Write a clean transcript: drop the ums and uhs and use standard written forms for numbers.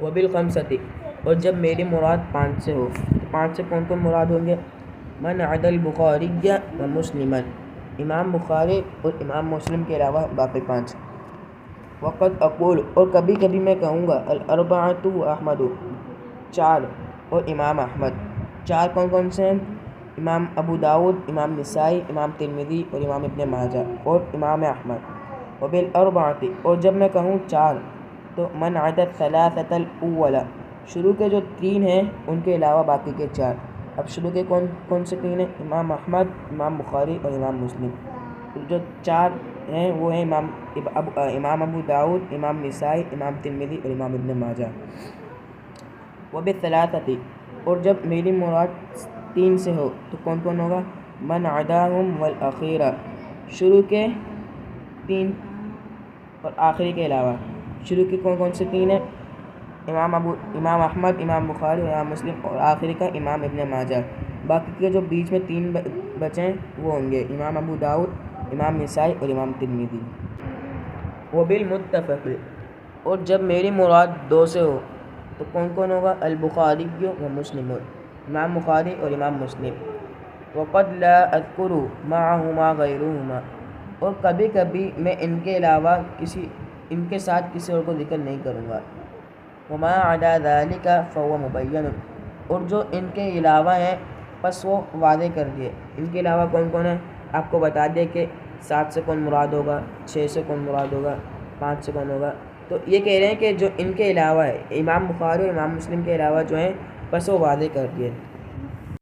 وبالخمسۃ، اور جب میری مراد 5 سے ہو، تو 5 سے کون کون مراد ہوں گے؟ من عدا البخاری و مسلما، امام بخاری اور امام مسلم کے علاوہ باقی 5۔ وقت اقول، اور کبھی کبھی میں کہوں گا، الاربعۃ و احمد، 4 اور امام احمد۔ 4 کون کون سے ہیں؟ امام ابو داؤد، امام نسائی، امام ترمذی اور امام ابن ماجہ اور امام احمد۔ وبالاربعۃ، اور جب میں کہوں 4 تو من عدا الثلاثۃ الاول، شروع کے جو 3 ہیں ان کے علاوہ باقی کے 4۔ اب شروع کے کون سے 3 ہیں؟ امام احمد، امام بخاری اور امام مسلم۔ جو 4 ہیں وہ ہیں امام ابو داؤد، امام نسائی، امام ترمذی اور امام ابن ماجہ۔ وبالثلاثۃ، اور جب میری مراد 3 سے ہو تو کون کون ہوگا؟ من عداہم والأخیرہ، شروع کے 3 اور آخری کے علاوہ۔ شروع کے کون سے 3 ہیں؟ امام احمد، امام بخاری، امام مسلم اور آخری کا امام ابن ماجہ۔ باقی کے جو بیچ میں 3 بچے ہیں وہ ہوں گے امام ابو داؤد، امام نسائی اور امام ترمذی۔ وبالمتفق، اور جب میری مراد 2 سے ہو تو کون کون ہوگا؟ البخاری و مسلم، امام بخاری اور امام مسلم۔ وقد لا اذکر معہما غیرہما، اور کبھی کبھی میں ان کے علاوہ ان کے ساتھ کسی اور کو ذکر نہیں کروں گا۔ وما عدا ذلک فهو مبین، اور جو ان کے علاوہ ہیں پس وہ واضح کر دیے۔ ان کے علاوہ کون کون ہیں آپ کو بتا دیا کہ 7 سے کون مراد ہوگا، 6 سے کون مراد ہوگا، 5 سے کون ہوگا۔ تو یہ کہہ رہے ہیں کہ جو ان کے علاوہ ہے، امام بخاری اور امام مسلم کے علاوہ جو ہیں پس وہ واضح کر دیے۔